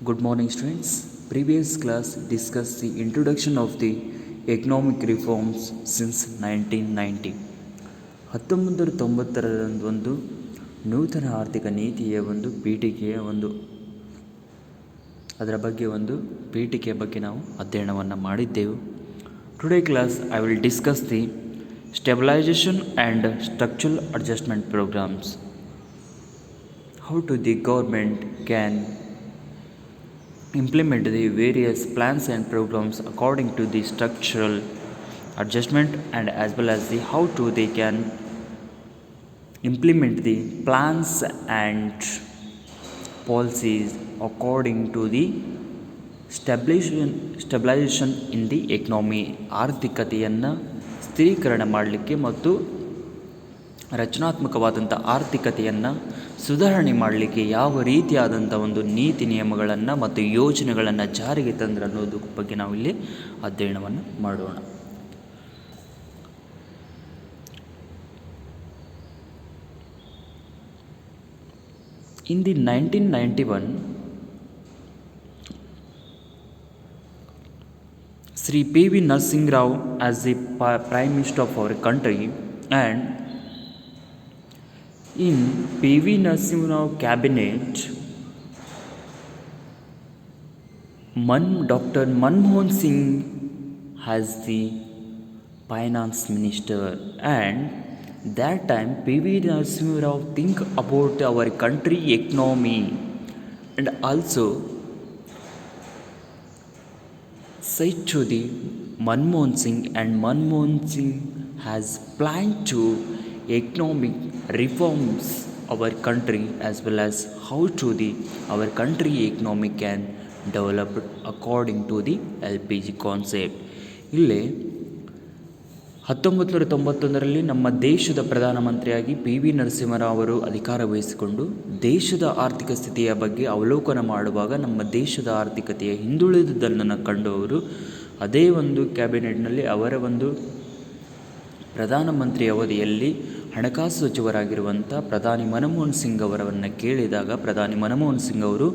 Good morning, students. Previous class discussed the introduction of the economic reforms since 1990. 1990 ನೂತನ ಆರ್ಥಿಕ ನೀತಿಯ ಪೀಠಿಕೆಯ ಬಗ್ಗೆ ನಾವು ಅಧ್ಯಯನವನ್ನು ಮಾಡಿದ್ದೆವು. Today class I will discuss the stabilization and structural adjustment programs. How to the government can implement the various plans and programs according to the structural adjustment, and as well as the how to they can implement the plans and policies according to the stabilization in the economy. ಆರ್ಥಿಕತೆಯನ್ನು ಸ್ಥಿರೀಕರಣ ಮಾಡಲಿಕ್ಕೆ ಮತ್ತು ರಚನಾತ್ಮಕವಾದಂಥ ಆರ್ಥಿಕತೆಯನ್ನು ಸುಧಾರಣೆ ಮಾಡಲಿಕ್ಕೆ ಯಾವ ರೀತಿಯಾದಂಥ ಒಂದು ನೀತಿ ನಿಯಮಗಳನ್ನು ಮತ್ತು ಯೋಜನೆಗಳನ್ನು ಜಾರಿಗೆ ತಂದ್ರೆ ಅನ್ನೋದ್ರ ಬಗ್ಗೆ ನಾವು ಇಲ್ಲಿ ಅಧ್ಯಯನವನ್ನು ಮಾಡೋಣ. In the 1991, Sri P.V. Narasimha Rao as the Prime Minister of our country, and in P.V. Narasimha Rao cabinet, Dr. Manmohan Singh as the finance minister, and that time P.V. Narasimha Rao think about our country economy, and also said to the Manmohan Singh, and Manmohan Singh has planned to economic reforms our country, as well as how to the our country economy can develop according to the LPG concept. ಇಲ್ಲಿ 1991ರಲ್ಲಿ ನಮ್ಮ ದೇಶದ ಪ್ರಧಾನಮಂತ್ರಿಯಾಗಿ P V Narasimha Rao ಅವರು ಅಧಿಕಾರ ವಹಿಸಿಕೊಂಡು ದೇಶದ ಆರ್ಥಿಕ ಸ್ಥಿತಿಯ ಬಗ್ಗೆ ಅವಲೋಕನ ಮಾಡುವಾಗ ನಮ್ಮ ದೇಶದ ಆರ್ಥಿಕತೆಯ ಹಿಂದುಳಿದುದನ್ನು ಕಂಡವರು ಅದೇ ಒಂದು ಕ್ಯಾಬಿನೆಟ್ನಲ್ಲಿ ಅವರ ಒಂದು ಪ್ರಧಾನಮಂತ್ರಿ ಅವಧಿಯಲ್ಲಿ ಹಣಕಾಸು ಸಚಿವರಾಗಿರುವಂಥ ಪ್ರಧಾನಿ ಮನಮೋಹನ್ ಸಿಂಗ್ ಅವರನ್ನು ಕೇಳಿದಾಗ ಪ್ರಧಾನಿ ಮನಮೋಹನ್ ಸಿಂಗ್ ಅವರು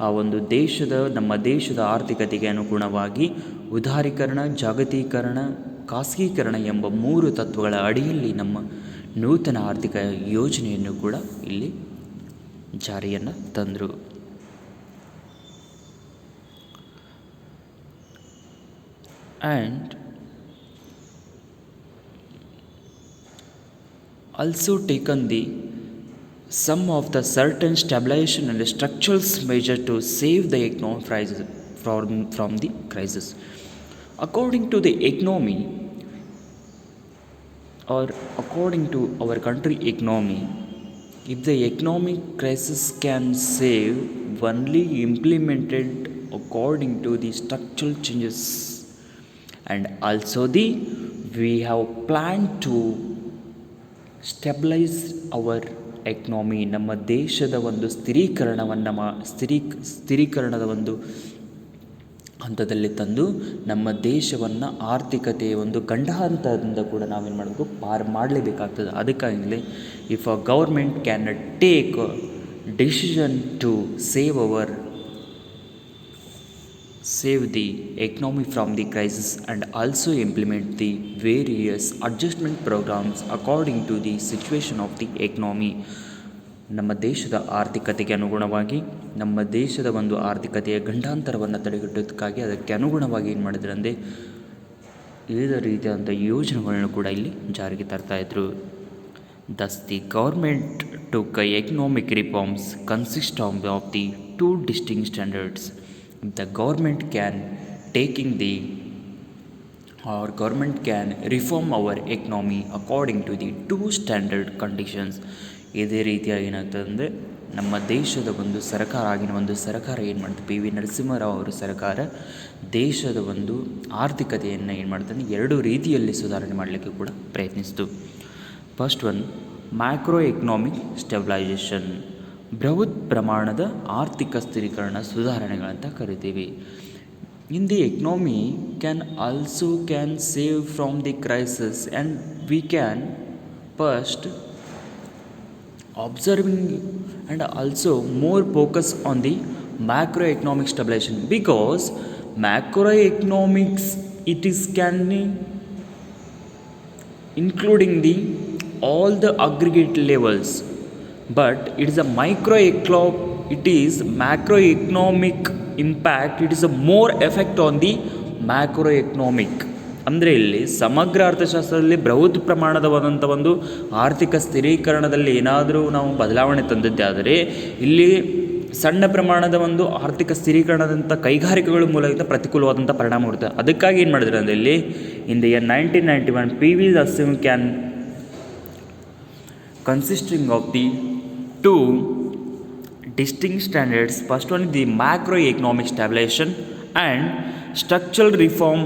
ಆ ಒಂದು ನಮ್ಮ ದೇಶದ ಆರ್ಥಿಕತೆಗೆ ಅನುಗುಣವಾಗಿ ಉದಾರೀಕರಣ, ಜಾಗತೀಕರಣ, ಖಾಸಗೀಕರಣ ಎಂಬ 3 ತತ್ವಗಳ ಅಡಿಯಲ್ಲಿ ನಮ್ಮ ನೂತನ ಆರ್ಥಿಕ ಯೋಜನೆಯನ್ನು ಕೂಡ ಇಲ್ಲಿ ಜಾರಿಯನ್ನು ತಂದರು. And also taken the some of the certain stabilization and structural measures to save the economic crisis from the crisis. According to the economy, or according to our country economy, if the economic crisis can save only implemented according to the structural changes, and also we have planned to stabilise our economy, ನಮ್ಮ ದೇಶದ ಒಂದು ಸ್ಥಿರೀಕರಣದ ಒಂದು ಹಂತದಲ್ಲಿ ತಂದು ನಮ್ಮ ದೇಶವನ್ನು ಆರ್ಥಿಕತೆಯ ಒಂದು ಗಂಡಾಂತರದಿಂದ ಕೂಡ ನಾವೇನು ಮಾಡಬೇಕು, ಪಾರು ಮಾಡಲೇಬೇಕಾಗ್ತದೆ. ಅದಕ್ಕಾಗಲೇ if a government can take decision to save the economy from the crisis, and also implement the various adjustment programs according to the situation of the economy. ನಮ್ಮ ದೇಶದ ಆರ್ಥಿಕತೆಗೆ ಅನುಗುಣವಾಗಿ, ನಮ್ಮ ದೇಶದ ಒಂದು ಆರ್ಥಿಕತೆಯ ಗಂಡಾಂತರವನ್ನು ತಡೆಗಟ್ಟೋದಕ್ಕಾಗಿ ಅದಕ್ಕೆ ಅನುಗುಣವಾಗಿ ಏನು ಮಾಡಿದ್ರು ಅಂದರೆ ವಿವಿಧ ರೀತಿಯಾದಂಥ ಯೋಜನೆಗಳನ್ನು ಕೂಡ ಇಲ್ಲಿ ಜಾರಿಗೆ ತರ್ತಾಯಿದ್ರು. Thus the government took economic reforms consist of the 2 distinct standards. The government can reform our economy according to the 2 standard conditions. ಇದೇ ರೀತಿಯಾಗಿ ಏನಾಗ್ತದೆ ಅಂದರೆ ನಮ್ಮ ದೇಶದ ಒಂದು ಸರ್ಕಾರ ಏನು ಮಾಡ್ತದೆ, ಪಿ ವಿ ನರಸಿಂಹರಾವ್ ಅವರ ಸರ್ಕಾರ ದೇಶದ ಒಂದು ಆರ್ಥಿಕತೆಯನ್ನು ಏನು ಮಾಡ್ತಾನೆ, 2 ರೀತಿಯಲ್ಲಿ ಸುಧಾರಣೆ ಮಾಡಲಿಕ್ಕೆ ಕೂಡ ಪ್ರಯತ್ನಿಸಿತು. ಫಸ್ಟ್ ಒನ್, ಮ್ಯಾಕ್ರೋ ಎಕನಾಮಿಕ್ ಸ್ಟೆಬಿಲೈಜೇಷನ್, ಬೃಹತ್ ಪ್ರಮಾಣದ ಆರ್ಥಿಕ ಸ್ಥಿರೀಕರಣ ಸುಧಾರಣೆಗಳಂತ ಕರಿತೀವಿ. ಇನ್ the economy can save from the crisis, and we can first observing and also more focus on the macroeconomic stabilization, because macroeconomics it is can including the all the aggregate levels, but it is a it is macroeconomic impact, it is a more effect on the macroeconomic. ಅಂದರೆ ಇಲ್ಲಿ ಸಮಗ್ರ ಅರ್ಥಶಾಸ್ತ್ರದಲ್ಲಿ ಬೃಹತ್ ಪ್ರಮಾಣದವಾದಂಥ ಒಂದು ಆರ್ಥಿಕ ಸ್ಥಿರೀಕರಣದಲ್ಲಿ ಏನಾದರೂ ನಾವು ಬದಲಾವಣೆ ತಂದಿದ್ದಾದರೆ, ಇಲ್ಲಿ ಸಣ್ಣ ಪ್ರಮಾಣದ ಒಂದು ಆರ್ಥಿಕ ಸ್ಥಿರೀಕರಣದಂಥ ಕೈಗಾರಿಕೆಗಳ ಮೂಲಕ ಪ್ರತಿಕೂಲವಾದಂಥ ಪರಿಣಾಮ ಬರುತ್ತೆ. ಅದಕ್ಕಾಗಿ ಏನು ಮಾಡಿದ್ರೆ ಅಂದರೆ ಇಲ್ಲಿ ಇನ್ the year 1991 PV Narasimha can consisting of the two distinct standards. First one is the macroeconomic stabilization and structural reform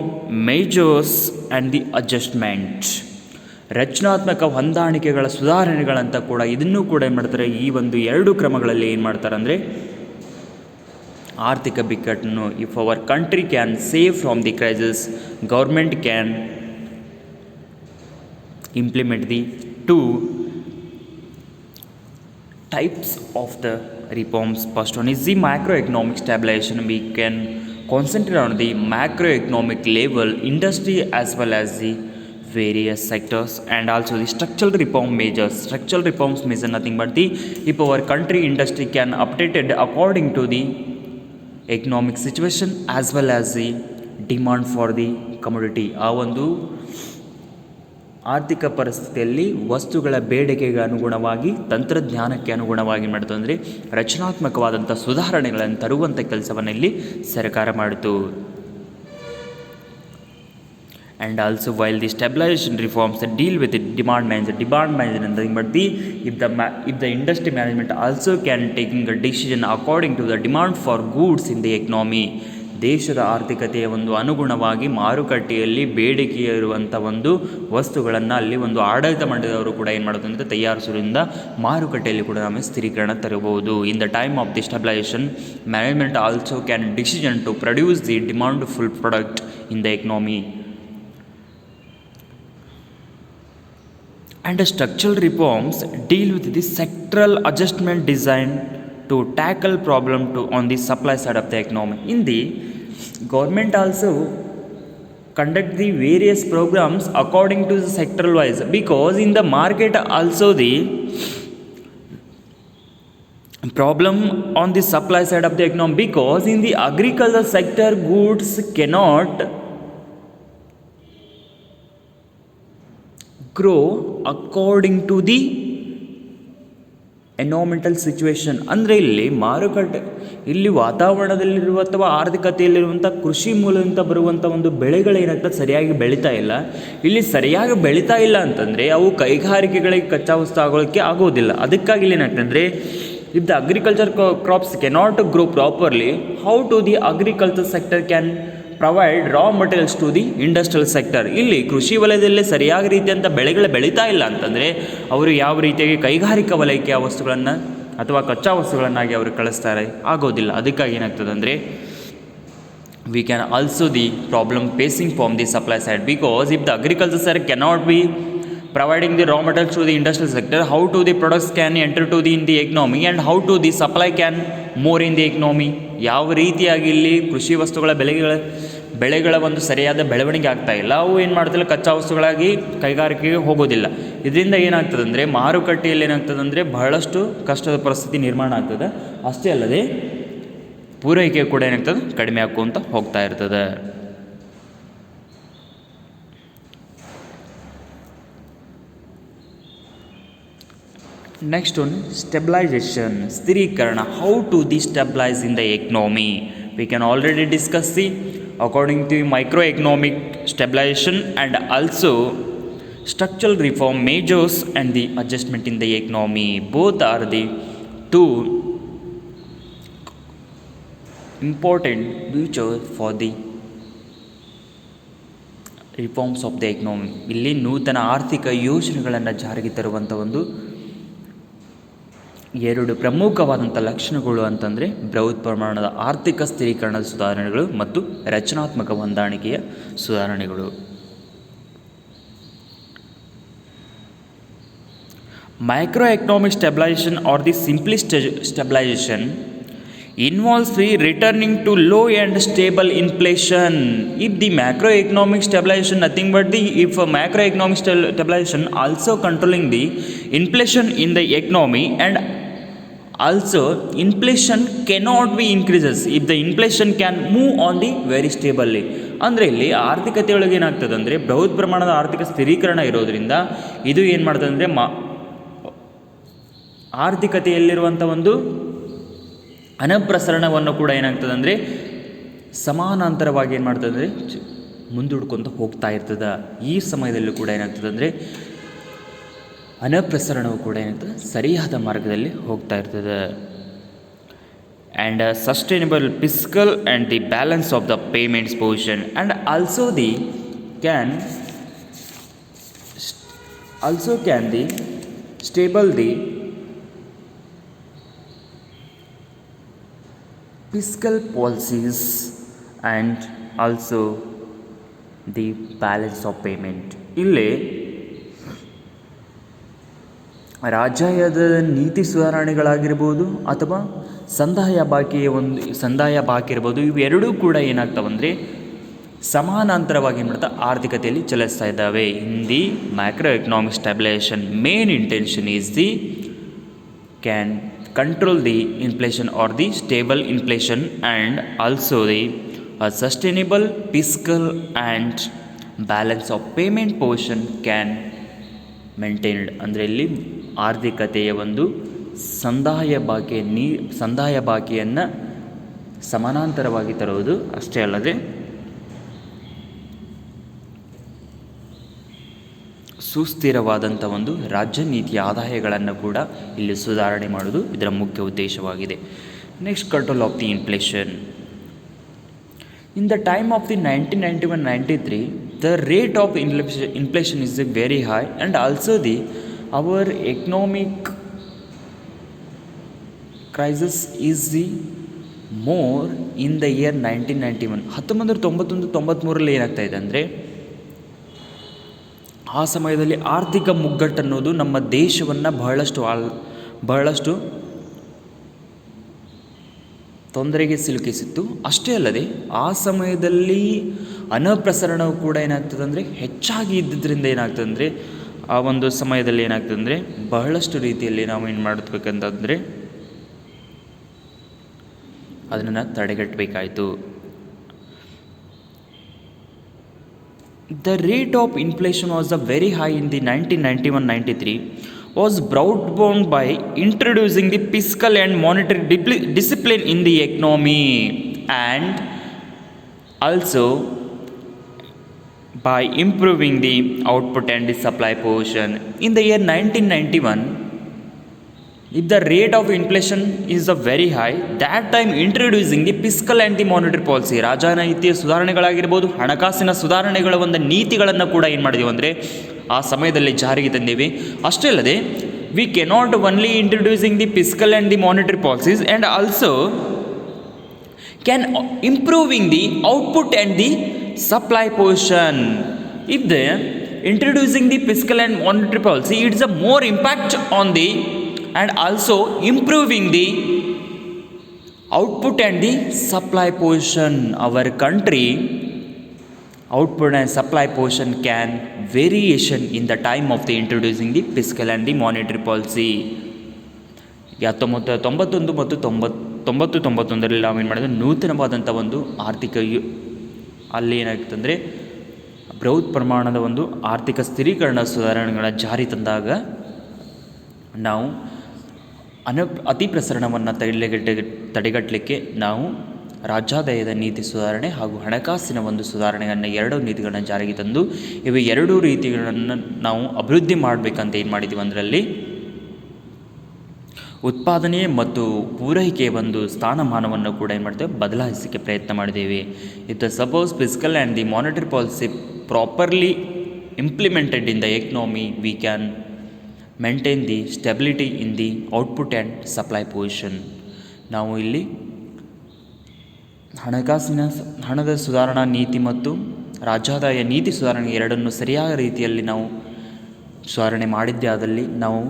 measures and the adjustment. ರಚನಾತ್ಮಕ ಹೊಂದಾಣಿಕೆಗಳ ಸುಧಾರಣೆಗಳಂತ ಕೂಡ ಇದನ್ನು ಕೂಡ ಏನು ಮಾಡ್ತಾರೆ, ಈ ಒಂದು ಎರಡು ಕ್ರಮಗಳಲ್ಲಿ ಏನು ಮಾಡ್ತಾರೆ ಅಂದರೆ ಆರ್ಥಿಕ ಬಿಕ್ಕಟ್ಟನ್ನು, if our country can save from the crisis, government can implement the two types of the reforms. First one is the macroeconomic stabilization. We can concentrate on the macroeconomic level, industry as well as the various sectors, and also the structural reform measures. Structural reforms means nothing but the if our country industry can updated according to the economic situation as well as the demand for the commodity. ಆ ಒಂದು ಆರ್ಥಿಕ ಪರಿಸ್ಥಿತಿಯಲ್ಲಿ ವಸ್ತುಗಳ ಬೇಡಿಕೆಗೆ ಅನುಗುಣವಾಗಿ, ತಂತ್ರಜ್ಞಾನಕ್ಕೆ ಅನುಗುಣವಾಗಿ ಮಾಡ್ತು ಅಂದರೆ ರಚನಾತ್ಮಕವಾದಂಥ ಸುಧಾರಣೆಗಳನ್ನು ತರುವಂಥ ಕೆಲಸವನ್ನು ಇಲ್ಲಿ ಸರ್ಕಾರ ಮಾಡಿತು. And also while the stabilisation reforms deal with demand management ಅಂತ but the if the industry management also can taking a decision according to the demand for goods in the economy. ದೇಶದ ಆರ್ಥಿಕತೆಯ ಒಂದು ಅನುಗುಣವಾಗಿ ಮಾರುಕಟ್ಟೆಯಲ್ಲಿ ಬೇಡಿಕೆ ಇರುವಂಥ ಒಂದು ವಸ್ತುಗಳನ್ನು ಅಲ್ಲಿ ಒಂದು ಆಡಳಿತ ಮಂಡಳಿಯವರು ಕೂಡ ಏನು ಮಾಡೋದು ಅಂದರೆ ತಯಾರಿಸೋದ್ರಿಂದ ಮಾರುಕಟ್ಟೆಯಲ್ಲಿ ಕೂಡ ನಾವು ಸ್ಥಿರೀಕರಣ ತರಬಹುದು. In the time of the stabilisation management also can decision to produce the demand full product in the economy. And the structural reforms deal with the sectoral adjustment designed to tackle problem on the supply side of the economy. In the government also conduct the various programs according to the sectoral wise, because in the market also the problem on the supply side of the economy, because in the agricultural sector goods cannot grow according to the environmental situation. ಅಂದರೆ ಇಲ್ಲಿ ಮಾರುಕಟ್ಟೆ, ಇಲ್ಲಿ ವಾತಾವರಣದಲ್ಲಿರುವ ಅಥವಾ ಆರ್ಥಿಕತೆಯಲ್ಲಿರುವಂಥ ಕೃಷಿ ಮೂಲದಿಂದ ಬರುವಂಥ ಒಂದು ಬೆಳೆಗಳೇನಾಗ್ತದೆ ಸರಿಯಾಗಿ ಬೆಳೀತಾ ಇಲ್ಲ. ಇಲ್ಲಿ ಸರಿಯಾಗಿ ಬೆಳೀತಾ ಇಲ್ಲ ಅಂತಂದರೆ ಅವು ಕೈಗಾರಿಕೆಗಳಿಗೆ ಕಚ್ಚಾ ವಸ್ತು ಆಗೋಕ್ಕೆ ಆಗೋದಿಲ್ಲ. ಅದಕ್ಕಾಗಿ ಇಲ್ಲಿ ಏನಾಗ್ತದೆ ಅಂದರೆ if the agriculture crops cannot grow properly, how to the agriculture sector can provide raw materials to the industrial sector. ಇಲ್ಲಿ ಕೃಷಿ ವಲಯದಲ್ಲಿ ಸರಿಯಾದ ರೀತಿಯಂಥ ಬೆಳೆಗಳು ಬೆಳೀತಾ ಇಲ್ಲ ಅಂತಂದರೆ ಅವರು ಯಾವ ರೀತಿಯಾಗಿ ಕೈಗಾರಿಕಾ ವಲಯಕ್ಕೆ ಆ ವಸ್ತುಗಳನ್ನು ಅಥವಾ ಕಚ್ಚಾ ವಸ್ತುಗಳನ್ನಾಗಿ ಅವರು ಕಳಿಸ್ತಾರೆ, ಆಗೋದಿಲ್ಲ. ಅದಕ್ಕಾಗಿ ಏನಾಗ್ತದೆ ಅಂದರೆ we can also the problem facing from the supply side, because if the agriculture sector cannot be providing the raw materials to the industrial sector, how to the products can enter to the in the economy and how to the supply can more in the economy. ಯಾವ ರೀತಿಯಾಗಿ ಇಲ್ಲಿ ಕೃಷಿ ವಸ್ತುಗಳ ಬೆಳೆಗಳ ಒಂದು ಸರಿಯಾದ ಬೆಳವಣಿಗೆ ಆಗ್ತಾ ಇಲ್ಲ, ಅವು ಏನು ಮಾಡ್ತಿಲ್ಲ ಕಚ್ಚಾ ವಸ್ತುಗಳಾಗಿ ಕೈಗಾರಿಕೆಗೆ ಹೋಗೋದಿಲ್ಲ. ಇದರಿಂದ ಏನಾಗ್ತದೆ ಅಂದರೆ ಮಾರುಕಟ್ಟೆಯಲ್ಲಿ ಏನಾಗ್ತದೆ ಅಂದರೆ ಬಹಳಷ್ಟು ಕಷ್ಟದ ಪರಿಸ್ಥಿತಿ ನಿರ್ಮಾಣ ಆಗ್ತದೆ. ಅಷ್ಟೇ ಅಲ್ಲದೆ ಪೂರೈಕೆ ಕೂಡ ಏನಾಗ್ತದೆ ಕಡಿಮೆ ಆಗುವಂತ ಹೋಗ್ತಾ ಇರ್ತದೆ. Next one, stabilization, ಸ್ಥಿರೀಕರಣ. How to destabilize in the economy? We can already discuss the according to microeconomic stabilization and also structural reform measures and the adjustment in the economy. Both are the two important features for the reforms of the economy. ಇಲ್ಲಿ ನೂತನ ಆರ್ಥಿಕ ಯೋಜನೆಗಳನ್ನು ಜಾರಿಗೆ ತರುವಂಥ ಒಂದು ಎರಡು ಪ್ರಮುಖವಾದಂಥ ಲಕ್ಷಣಗಳು ಅಂತಂದರೆ ಬೃಹತ್ ಪ್ರಮಾಣದ ಆರ್ಥಿಕ ಸ್ಥಿರೀಕರಣದ ಸುಧಾರಣೆಗಳು ಮತ್ತು ರಚನಾತ್ಮಕ ಹೊಂದಾಣಿಕೆಯ ಸುಧಾರಣೆಗಳು. Microeconomic stabilization or the simplest stabilization involves the returning to low and stable inflation. If the macroeconomic stabilization, nothing but the if a macroeconomic stabilization also controlling the inflation in the economy, and also inflation cannot be increases if the inflation can move on the very stably. ಅಂದರೆ ಇಲ್ಲಿ ಆರ್ಥಿಕತೆಯೊಳಗೆ ಏನಾಗ್ತದೆ ಅಂದರೆ ಬೃಹತ್ ಪ್ರಮಾಣದ ಆರ್ಥಿಕ ಸ್ಥಿರೀಕರಣ ಇರೋದರಿಂದ ಇದು ಏನು ಮಾಡ್ತದೆ ಅಂದರೆ ಆರ್ಥಿಕತೆಯಲ್ಲಿರುವಂಥ ಒಂದು ಹಣಪ್ರಸರಣವನ್ನು ಕೂಡ ಏನಾಗ್ತದೆ ಅಂದರೆ ಸಮಾನಾಂತರವಾಗಿ ಏನು ಮಾಡ್ತದೆ ಅಂದರೆ ಮುಂದೂಡ್ಕೊತ ಹೋಗ್ತಾ ಇರ್ತದೆ. ಈ ಸಮಯದಲ್ಲೂ ಕೂಡ ಏನಾಗ್ತದೆ ಅಂದರೆ ಹಣಪ್ರಸರಣವು ಕೂಡ ಏನಾಗ್ತದೆ ಸರಿಯಾದ ಮಾರ್ಗದಲ್ಲಿ ಹೋಗ್ತಾ ಇರ್ತದೆ. And sustainable fiscal and the balance of the payments position and also can the stable the fiscal policies and also the balance of payment. ಇಲ್ಲಿ ರಾಜ್ಯದ ನೀತಿ ಸುಧಾರಣೆಗಳಾಗಿರ್ಬೋದು ಅಥವಾ ಸಂದಾಯ ಬಾಕಿ ಇರ್ಬೋದು, ಇವೆರಡೂ ಕೂಡ ಏನಾಗ್ತಾವಂದರೆ ಸಮಾನಾಂತರವಾಗಿ ಏನು ಮಾಡ್ತಾ ಆರ್ಥಿಕತೆಯಲ್ಲಿ ಚಲಿಸ್ತಾ ಇದ್ದಾವೆ. In the macro economic stabilisation main intention is the can control the inflation or the stable inflation, and also the sustainable fiscal and balance of payment portion can maintained. ಅಂದರೆ ಇಲ್ಲಿ ಆರ್ಥಿಕತೆಯ ಒಂದು ಸಂದಾಯ ಬಾಕಿಯನ್ನು ಸಮಾನಾಂತರವಾಗಿ ತರುವುದು ಅಷ್ಟೇ ಅಲ್ಲದೆ ಸುಸ್ಥಿರವಾದಂಥ ಒಂದು ರಾಜ್ಯ ನೀತಿಯ ಆದಾಯಗಳನ್ನು ಕೂಡ ಇಲ್ಲಿ ಸುಧಾರಣೆ ಮಾಡೋದು ಇದರ ಮುಖ್ಯ ಉದ್ದೇಶವಾಗಿದೆ. Next, control of the inflation. In the time of the 1991-93 the rate of inflation is very high and also the our economic crisis is the more in the year 1991. 1991-93 ಏನಾಗ್ತಾ ಇದೆ ಅಂದರೆ ಆ ಸಮಯದಲ್ಲಿ ಆರ್ಥಿಕ ಮುಗ್ಗಟ್ಟು ಅನ್ನೋದು ನಮ್ಮ ದೇಶವನ್ನು ಬಹಳಷ್ಟು ತೊಂದರೆಗೆ ಸಿಲುಕಿಸಿತ್ತು. ಅಷ್ಟೇ ಅಲ್ಲದೆ ಆ ಸಮಯದಲ್ಲಿ ಹಣಪ್ರಸರಣವು ಕೂಡ ಏನಾಗ್ತದೆ ಅಂದರೆ ಹೆಚ್ಚಾಗಿ ಇದ್ದಿದ್ದರಿಂದ ಏನಾಗ್ತದೆ ಅಂದರೆ ಆ ಒಂದು ಸಮಯದಲ್ಲಿ ಏನಾಗ್ತದೆ ಅಂದರೆ ಬಹಳಷ್ಟು ರೀತಿಯಲ್ಲಿ ನಾವು ಏನು ಮಾಡಬೇಕಂತಂದರೆ ಅದನ್ನು ತಡೆಗಟ್ಟಬೇಕಾಯಿತು. The rate of inflation was very high in the 1991-93 was brought down by introducing the fiscal and monetary discipline in the economy, and also by improving the output and the supply position. In the year 1991, if the rate of inflation is very high, that time introducing the fiscal and the monetary policy, ರಾಜನೀತಿಯ ಸುಧಾರಣೆಗಳಾಗಿರ್ಬೋದು, ಹಣಕಾಸಿನ ಸುಧಾರಣೆಗಳ ಒಂದು ನೀತಿಗಳನ್ನು ಕೂಡ ಏನು ಮಾಡಿದೆವು ಅಂದರೆ ಆ ಸಮಯದಲ್ಲಿ ಜಾರಿಗೆ ತಂದೇವೆ. ಅಷ್ಟೇ ಅಲ್ಲದೆ we cannot only introducing the fiscal and the monetary policies and also can improving the output and the supply position. If the introducing the fiscal and monetary policy, it's a more impact on the and also improving the output and the supply position. Our country output and supply position can variation in the time of the introducing the fiscal and the monetary policy. 1991 ಮತ್ತು 1991 ನಾವು ಏನು ಮಾಡಿದ್ರೆ ನೂತನವಾದಂಥ ಒಂದು ಆರ್ಥಿಕ ಅಲ್ಲಿ ಏನಾಗ್ತದೆ ಅಂದರೆ ಬೃಹತ್ ಪ್ರಮಾಣದ ಒಂದು ಆರ್ಥಿಕ ಸ್ಥಿರೀಕರಣ ಸುಧಾರಣೆಗಳ ಜಾರಿ ತಂದಾಗ ನಾವು ಅತಿ ಪ್ರಸರಣವನ್ನು ತಡೆಗಟ್ಟಲಿಕ್ಕೆ ನಾವು ರಾಜ್ಯಾದಾಯದ ನೀತಿ ಸುಧಾರಣೆ ಹಾಗೂ ಹಣಕಾಸಿನ ಒಂದು ಸುಧಾರಣೆಯನ್ನು ಎರಡೂ ನೀತಿಗಳನ್ನು ಜಾರಿಗೆ ತಂದು ಇವು ಎರಡೂ ರೀತಿಗಳನ್ನು ನಾವು ಅಭಿವೃದ್ಧಿ ಮಾಡಬೇಕಂತ ಏನು ಮಾಡಿದ್ದೀವಿ ಅದರಲ್ಲಿ ಉತ್ಪಾದನೆ ಮತ್ತು ಪೂರೈಕೆಯ ಒಂದು ಸ್ಥಾನಮಾನವನ್ನು ಕೂಡ ಏನು ಮಾಡ್ತೇವೆ ಬದಲಾಯಿಸಲಿಕ್ಕೆ ಪ್ರಯತ್ನ ಮಾಡಿದ್ದೇವೆ. If the suppose fiscal and the monetary policy properly implemented in the economy, we can maintain the stability in the output and supply position. ನಾವು ಇಲ್ಲಿ ಹಣದ ಸುಧಾರಣಾ ನೀತಿ ಮತ್ತು ರಾಜ್ಯಾದಾಯ ನೀತಿ ಸುಧಾರಣೆ ಎರಡನ್ನು ಸರಿಯಾದ ರೀತಿಯಲ್ಲಿ ನಾವು ಸುಧಾರಣೆ ಮಾಡಿದ್ದೇ ಆದಲ್ಲಿ ನಾವು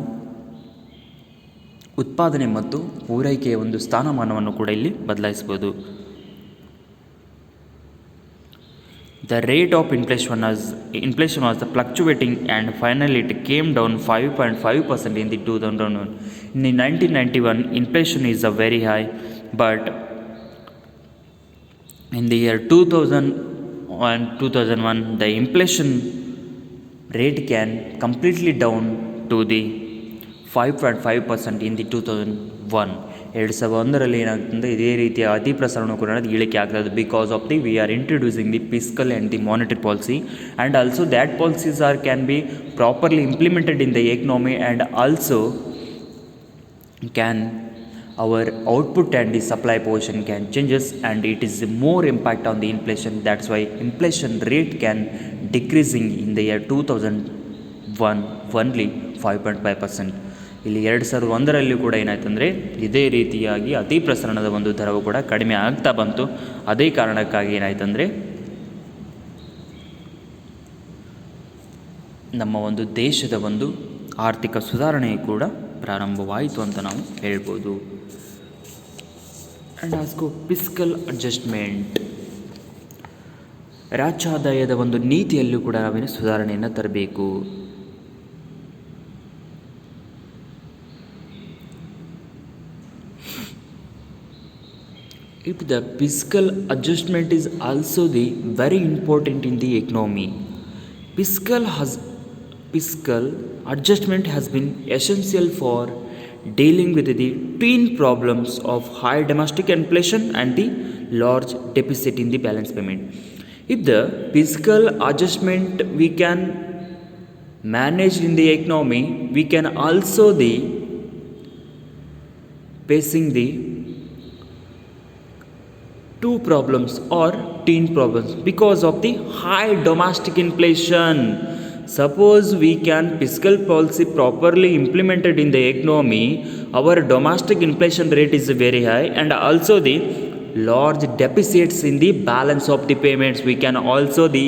ಉತ್ಪಾದನೆ ಮತ್ತು ಪೂರೈಕೆಯ ಒಂದು ಸ್ಥಾನಮಾನವನ್ನು ಕೂಡ ಇಲ್ಲಿ ಬದಲಾಯಿಸ್ಬೋದು. The rate of inflation was fluctuating and finally it came down 5.5% in the 2001. In the 1991, inflation is a very high, but in the year 2001, the inflation rate can completely down to the 5.5% in the 2001. 2001ರಲ್ಲಿ ಏನಾಗ್ತದೆ, ಇದೇ ರೀತಿಯ ಅತಿ ಪ್ರಸರಣ ಕೂಡ ಇಳಿಕೆ ಆಗ್ತದೆ. Because of we are introducing the fiscal and the monetary policy and also that policies can be properly implemented in the economy and also can our output and the supply position can changes and it is more impact on the inflation. That's why inflation rate can decreasing in the year 2001 only 5.5%. ಇಲ್ಲಿ 2001ರಲ್ಲಿ ಕೂಡ ಏನಾಯ್ತಂದರೆ ಇದೇ ರೀತಿಯಾಗಿ ಅತಿ ಪ್ರಸರಣದ ಒಂದು ದರವು ಕೂಡ ಕಡಿಮೆ ಆಗ್ತಾ ಬಂತು. ಅದೇ ಕಾರಣಕ್ಕಾಗಿ ಏನಾಯ್ತಂದರೆ ನಮ್ಮ ಒಂದು ದೇಶದ ಒಂದು ಆರ್ಥಿಕ ಸುಧಾರಣೆ ಕೂಡ ಪ್ರಾರಂಭವಾಯಿತು ಅಂತ ನಾವು ಹೇಳ್ಬೋದು. ಆ್ಯಂಡ್ ಆಸ್ಕೋ ಫಿಸ್ಕಲ್ ಅಡ್ಜಸ್ಟ್ಮೆಂಟ್, ರಾಜ್ಯಾದಾಯದ ಒಂದು ನೀತಿಯಲ್ಲೂ ಕೂಡ ನಾವೇನು ಸುಧಾರಣೆಯನ್ನು ತರಬೇಕು. If the fiscal adjustment is also the very important in the economy, fiscal adjustment has been essential for dealing with the twin problems of high domestic inflation and the large deficit in the balance payment. If the fiscal adjustment we can manage in the economy, we can also the facing the two problems or twin problems because of the high domestic inflation. Suppose we can fiscal policy properly implemented in the economy, our domestic inflation rate is very high and also the large deficits in the balance of the payments. We can also the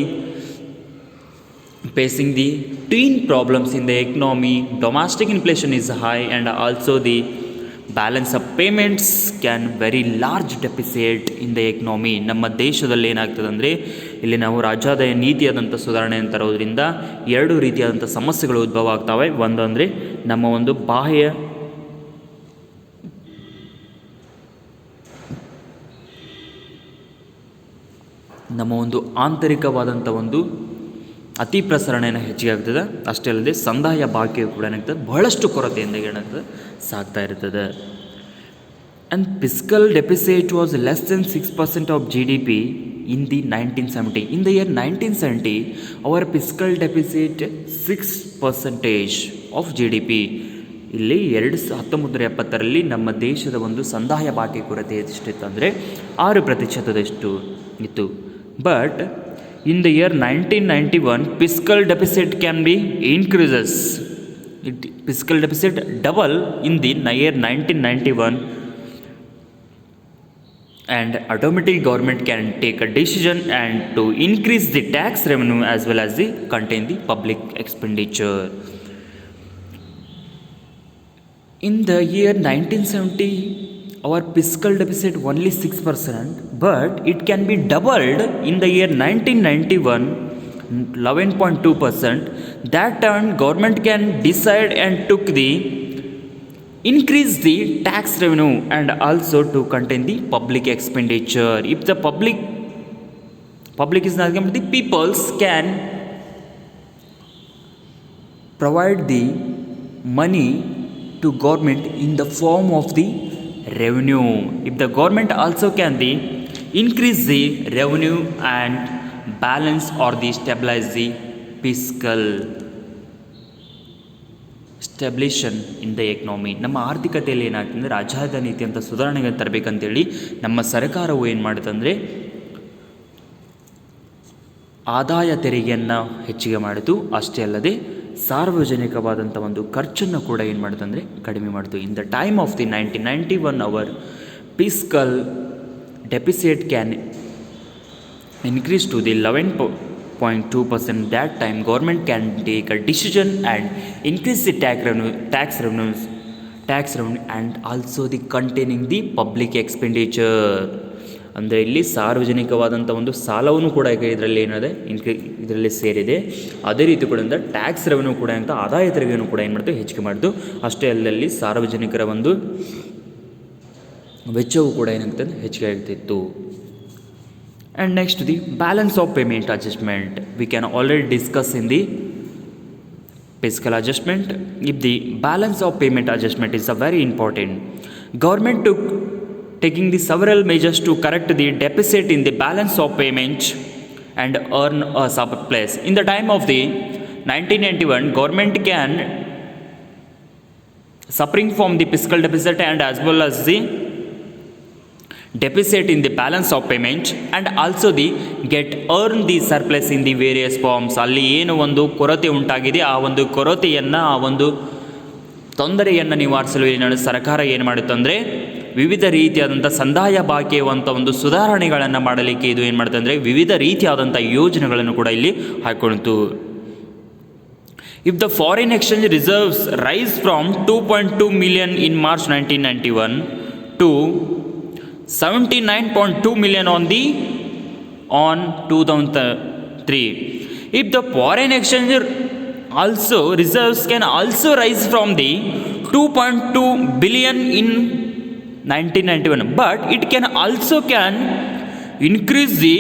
facing the twin problems in the economy. Domestic inflation is high and also the balance of payments can very large deposit in the economy. ನಮ್ಮ ದೇಶದಲ್ಲಿ ಏನಾಗ್ತದೆ ಅಂದರೆ ಇಲ್ಲಿ ನಾವು ರಾಜ್ಯಾದಾಯ ನೀತಿಯಾದಂಥ ಸುಧಾರಣೆಯನ್ನು ತರೋದ್ರಿಂದ ಎರಡು ರೀತಿಯಾದಂಥ ಸಮಸ್ಯೆಗಳು ಉದ್ಭವ ಆಗ್ತವೆ. ಒಂದು ಅಂದರೆ ನಮ್ಮ ಒಂದು ಬಾಹ್ಯ ನಮ್ಮ ಒಂದು ಆಂತರಿಕವಾದಂಥ ಒಂದು ಅತಿ ಪ್ರಸರಣೆಯನ್ನು ಹೆಚ್ಚಿಗೆ ಆಗ್ತದೆ. ಅಷ್ಟೇ ಅಲ್ಲದೆ ಸಂದಾಯ ಬಾಕಿಯು ಕೂಡ ಏನಾಗ್ತದೆ ಬಹಳಷ್ಟು ಕೊರತೆಯಿಂದ ಏನಾಗ್ತದೆ ಸಾಗ್ತಾ ಇರ್ತದೆ. And fiscal deficit was less than 6% of GDP in the 1970. In the year 1970 our fiscal deficit 6% of GDP. ಇಲ್ಲಿ 1970ರಲ್ಲಿ ನಮ್ಮ ದೇಶದ ಒಂದು ಸಂದಾಯ ಬಾಕಿ ಕೊರತೆ ಎಷ್ಟಿತ್ತು ಅಂದರೆ 6% ಇತ್ತು. But in the year 1991, fiscal deficit can be increases. Fiscal deficit double in the year 1991, and automatic government can take a decision and to increase the tax revenue as well as the contain the public expenditure. In the year 1970, our fiscal deficit only 6%, but it can be doubled in the year 1991, 11.2%. That time government can decide and took the increase the tax revenue and also to contain the public expenditure. If the public is not, the peoples can provide the money to government in the form of the revenue. If the government also can the increase the revenue and balance or the stabilize the fiscal stabilisation in the economy. ನಮ್ಮ ಆರ್ಥಿಕತೆಯಲ್ಲಿ ಏನಾಗ್ತಂದರೆ ರಾಜ್ಯಾದಾಯ ನೀತಿ ಅಂತ ಸುಧಾರಣೆಗೆ ತರಬೇಕಂತೇಳಿ ನಮ್ಮ ಸರ್ಕಾರವು ಏನು ಮಾಡುತ್ತಂದರೆ ಆದಾಯ ತೆರಿಗೆಯನ್ನು ಹೆಚ್ಚಿಗೆ ಮಾಡಿತು. ಅಷ್ಟೇ ಅಲ್ಲದೆ ಸಾರ್ವಜನಿಕವಾದಂಥ ಒಂದು ಖರ್ಚನ್ನು ಕೂಡ ಏನು ಮಾಡುತ್ತಂದರೆ ಕಡಿಮೆ ಮಾಡಿತು. In the time of the 1991 our fiscal deficit can increase to the 11.2%. That time government can take a decision and increase the tax revenues tax revenue and also the containing the public expenditure. ಅಂದರೆ ಇಲ್ಲಿ ಸಾರ್ವಜನಿಕವಾದಂಥ ಒಂದು ಸಾಲವನ್ನು ಕೂಡ ಈಗ ಇದರಲ್ಲಿ ಏನಿದೆ ಇದರಲ್ಲಿ ಸೇರಿದೆ. ಅದೇ ರೀತಿ ಕೂಡ ಟ್ಯಾಕ್ಸ್ ರೆವೆನ್ಯೂ ಕೂಡ ಅಂತ ಆದಾಯ ತೆರಿಗೆಯನ್ನು ಕೂಡ ಏನು ಮಾಡ್ತೀವಿ ಹೆಚ್ಚಿಗೆ ಮಾಡಿದ್ದು. ಅಷ್ಟೇ ಅಲ್ಲಲ್ಲಿ ಸಾರ್ವಜನಿಕರ ಒಂದು ವೆಚ್ಚವು ಕೂಡ ಏನಾಗ್ತದೆ ಹೆಚ್ಚಿಗೆ ಆಗ್ತಿತ್ತು. And next the balance of payment adjustment we can already discuss in the fiscal adjustment. If the balance of payment adjustment is a very important, government took taking the several measures to correct the deficit in the balance of payment and earn a surplus. In the time of the 1991, government can suffering from the fiscal deficit and as well as the deficit in the balance of payment and also the get earn the surplus in the various forms. ಅಲ್ಲಿ ಏನು ಒಂದು ಕೊರತೆ ಉಂಟಾಗಿದೆ ಆ ಒಂದು ಕೊರತೆಯನ್ನು ಆ ಒಂದು ತೊಂದರೆಯನ್ನು ನಿವಾರಿಸಲು ಏನು ಸರ್ಕಾರ ಏನು ಮಾಡುತ್ತಂದರೆ ವಿವಿಧ ರೀತಿಯಾದಂಥ ಸಂದಾಯ ಬಾಕಿ ಅಂತ ಒಂದು ಸುಧಾರಣೆಗಳನ್ನು ಮಾಡಲಿಕ್ಕೆ ಇದು ಏನು ಮಾಡುತ್ತೆ ಅಂದರೆ ವಿವಿಧ ರೀತಿಯಾದಂಥ ಯೋಜನೆಗಳನ್ನು ಕೂಡ ಇಲ್ಲಿ ಹಾಕ್ಕೊಳ್ತು. If the foreign exchange reserves rise from 2.2 million in March 1991 to 79.2 million on 2003. If the foreign exchange also reserves can also rise from the 2.2 billion in 1991, but it can also increase the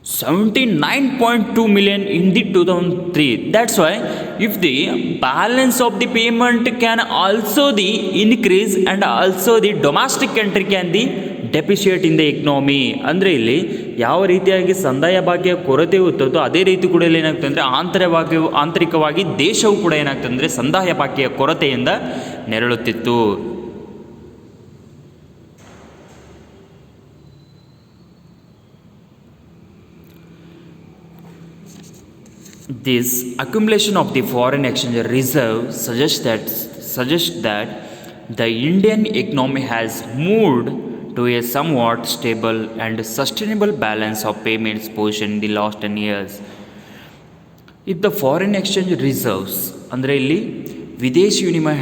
79.2 million in the 2003. That's why if the balance of the payment can also the increase and also the domestic country can the deficit in the economy. ಅಂದರೆ ಇಲ್ಲಿ ಯಾವ ರೀತಿಯಾಗಿ ಸಂದಾಯ ಭಾಗ್ಯ ಕೊರತೆ ಇರುತ್ತದೋ ಅದೇ ರೀತಿ ಕೂಡ ಇಲ್ಲಿ ಏನಾಗ್ತದೆ ಅಂದರೆ ಆಂತರಿಕವಾಗಿ ದೇಶವು ಕೂಡ ಏನಾಗ್ತದೆ ಅಂದರೆ ಸಂದಾಯ ಭಾಗ್ಯ ಕೊರತೆಯಿಂದ ನೆರಳುತ್ತಿತ್ತು. This accumulation of the foreign exchange reserve suggests that the Indian economy has moved to a somewhat stable and sustainable balance of payments position in the last 10 years. If the foreign exchange reserves ಅಂದರೆ ಇಲ್ಲಿ ವಿದೇಶಿ ವಿನಿಮಯ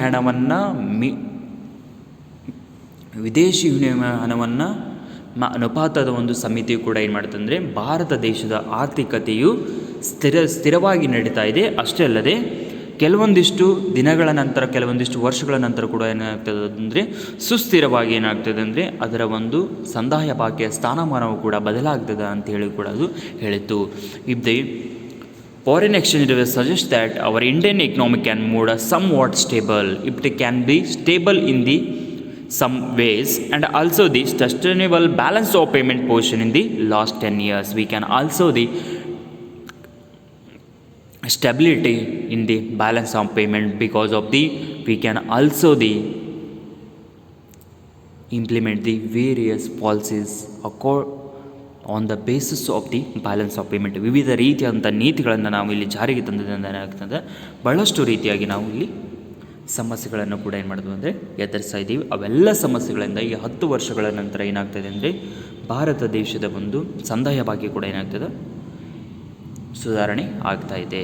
ಹಣವನ್ನು ಅನುಪಾತದ ಒಂದು ಸಮಿತಿಯು ಕೂಡ ಏನು ಮಾಡುತ್ತೆ ಅಂದರೆ ಭಾರತ ದೇಶದ ಆರ್ಥಿಕತೆಯು ಸ್ಥಿರವಾಗಿ ನಡೀತಾ ಇದೆ. ಅಷ್ಟೇ ಅಲ್ಲದೆ ಕೆಲವೊಂದಿಷ್ಟು ದಿನಗಳ ನಂತರ ಕೆಲವೊಂದಿಷ್ಟು ವರ್ಷಗಳ ನಂತರ ಕೂಡ ಏನಾಗ್ತದೆ ಅಂದರೆ ಸುಸ್ಥಿರವಾಗಿ ಏನಾಗ್ತದೆ ಅಂದರೆ ಅದರ ಒಂದು ಸಂದಾಯ ಬಾಕಿಯ ಸ್ಥಾನಮಾನವು ಕೂಡ ಬದಲಾಗ್ತದೆ ಅಂತ ಹೇಳಿ ಕೂಡ ಅದು ಹೇಳಿತ್ತು. If the foreign exchange suggest that our Indian economy can mood somewhat stable. It can be stable in the some ways and also the sustainable balance of payment position in the last 10 years. We can also the stability in the balance of payment because of the we can also the implement the various policies on the basis of the balance of payment. ವಿವಿಧ ರೀತಿಯಾದಂಥ ನೀತಿಗಳನ್ನು ನಾವು ಇಲ್ಲಿ ಜಾರಿಗೆ ತಂದಿದ್ದರಿಂದ ಏನಾಗ್ತದೆ ಬಹಳಷ್ಟು ರೀತಿಯಾಗಿ ನಾವು ಇಲ್ಲಿ ಸಮಸ್ಯೆಗಳನ್ನು ಕೂಡ ಏನು ಮಾಡಿದ್ವಿ ಅಂದರೆ ಎದುರಿಸ್ತಾ ಇದ್ದೀವಿ. ಅವೆಲ್ಲ ಸಮಸ್ಯೆಗಳಿಂದ ಈ 10 ವರ್ಷಗಳ ನಂತರ ಏನಾಗ್ತದೆ ಅಂದರೆ ಭಾರತ ದೇಶದ ಒಂದು ಸಂದಾಯ ಭಾಗ್ಯ ಕೂಡ ಏನಾಗ್ತದೆ ಸುಧಾರಣೆ ಆಗ್ತಾ ಇದೆ.